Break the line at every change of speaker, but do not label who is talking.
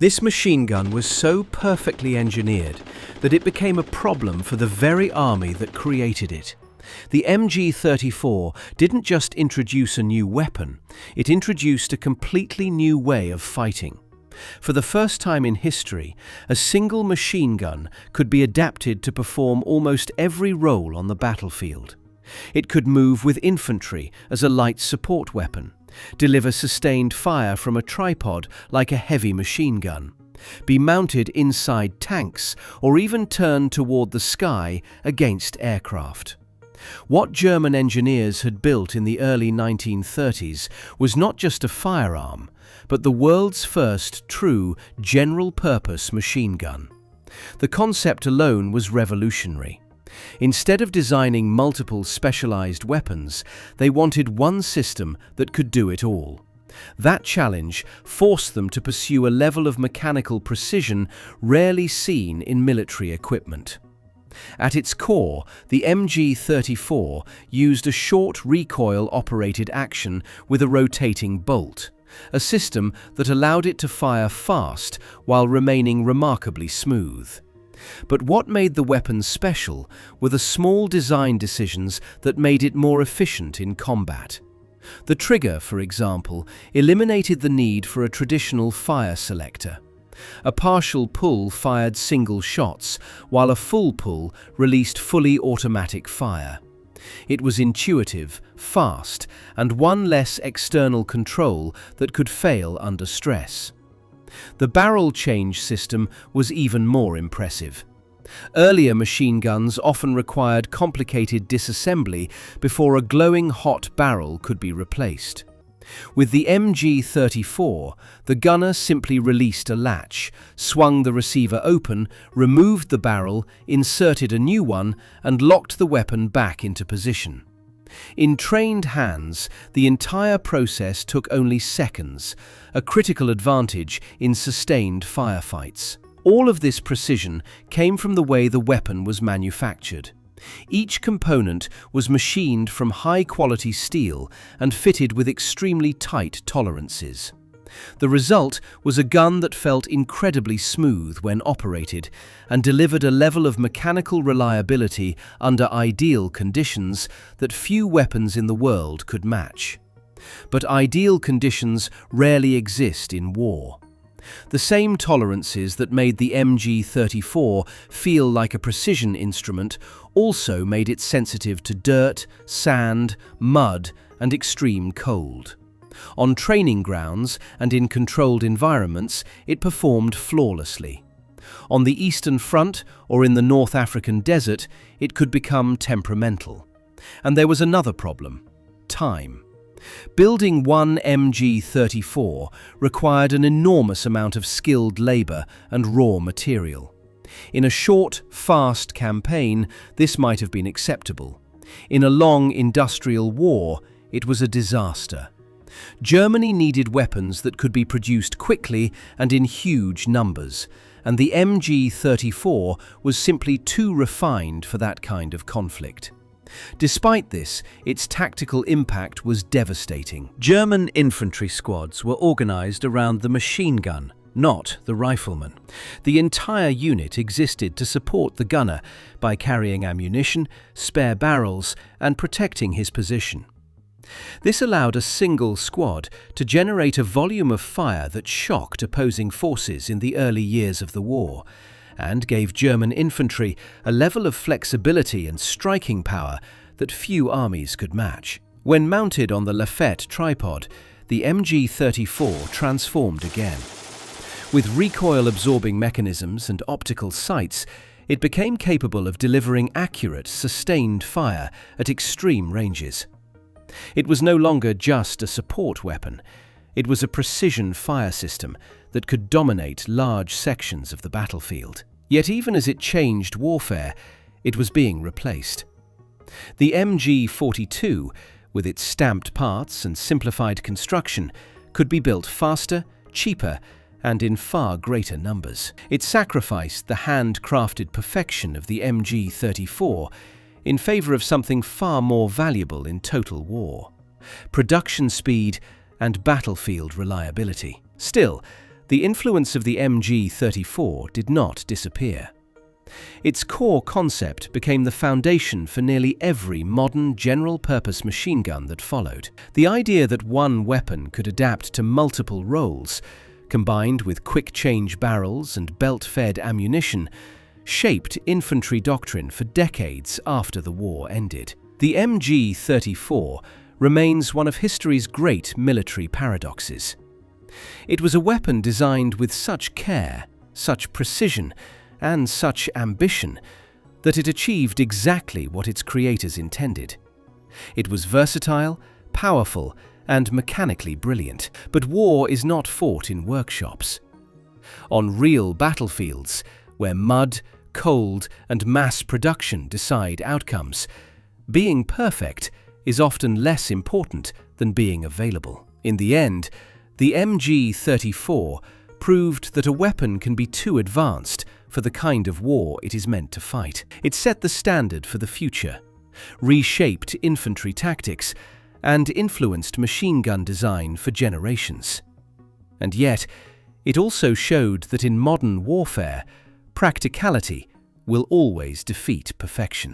This machine gun was so perfectly engineered that it became a problem for the very army that created it. The MG-34 didn't just introduce a new weapon, it introduced a completely new way of fighting. For the first time in history, a single machine gun could be adapted to perform almost every role on the battlefield. It could move with infantry as a light support weapon, deliver sustained fire from a tripod like a heavy machine gun, be mounted inside tanks, or even turn toward the sky against aircraft. What German engineers had built in the early 1930s was not just a firearm, but the world's first true general-purpose machine gun. The concept alone was revolutionary. Instead of designing multiple specialized weapons, they wanted one system that could do it all. That challenge forced them to pursue a level of mechanical precision rarely seen in military equipment. At its core, the MG-34 used a short recoil-operated action with a rotating bolt, a system that allowed it to fire fast while remaining remarkably smooth. But what made the weapon special were the small design decisions that made it more efficient in combat. The trigger, for example, eliminated the need for a traditional fire selector. A partial pull fired single shots, while a full pull released fully automatic fire. It was intuitive, fast, and one less external control that could fail under stress. The barrel change system was even more impressive. Earlier machine guns often required complicated disassembly before a glowing hot barrel could be replaced. With the MG-34, the gunner simply released a latch, swung the receiver open, removed the barrel, inserted a new one, and locked the weapon back into position. In trained hands, the entire process took only seconds, a critical advantage in sustained firefights. All of this precision came from the way the weapon was manufactured. Each component was machined from high-quality steel and fitted with extremely tight tolerances. The result was a gun that felt incredibly smooth when operated and delivered a level of mechanical reliability under ideal conditions that few weapons in the world could match. But ideal conditions rarely exist in war. The same tolerances that made the MG-34 feel like a precision instrument also made it sensitive to dirt, sand, mud, and extreme cold. On training grounds and in controlled environments, it performed flawlessly. On the Eastern Front or in the North African desert, it could become temperamental. And there was another problem: time. Building one MG-34 required an enormous amount of skilled labor and raw material. In a short, fast campaign, this might have been acceptable. In a long industrial war, it was a disaster. Germany needed weapons that could be produced quickly and in huge numbers, and the MG-34 was simply too refined for that kind of conflict. Despite this, its tactical impact was devastating. German infantry squads were organized around the machine gun, not the rifleman. The entire unit existed to support the gunner by carrying ammunition, spare barrels, and protecting his position. This allowed a single squad to generate a volume of fire that shocked opposing forces in the early years of the war, and gave German infantry a level of flexibility and striking power that few armies could match. When mounted on the Lafette tripod, the MG-34 transformed again. With recoil-absorbing mechanisms and optical sights, it became capable of delivering accurate, sustained fire at extreme ranges. It was no longer just a support weapon. It was a precision fire system that could dominate large sections of the battlefield. Yet even as it changed warfare, it was being replaced. The MG-42, with its stamped parts and simplified construction, could be built faster, cheaper, and in far greater numbers. It sacrificed the hand-crafted perfection of the MG-34 in favor of something far more valuable in total war: production speed and battlefield reliability. Still, the influence of the MG-34 did not disappear. Its core concept became the foundation for nearly every modern general-purpose machine gun that followed. The idea that one weapon could adapt to multiple roles, combined with quick-change barrels and belt-fed ammunition, shaped infantry doctrine for decades after the war ended. The MG-34 remains one of history's great military paradoxes. It was a weapon designed with such care, such precision, and such ambition that it achieved exactly what its creators intended. It was versatile, powerful, and mechanically brilliant. But war is not fought in workshops. On real battlefields, where mud, cold, and mass production decide outcomes, being perfect is often less important than being available. In the end, the MG-34 proved that a weapon can be too advanced for the kind of war it is meant to fight. It set the standard for the future, reshaped infantry tactics, and influenced machine gun design for generations. And yet, it also showed that in modern warfare, practicality will always defeat perfection.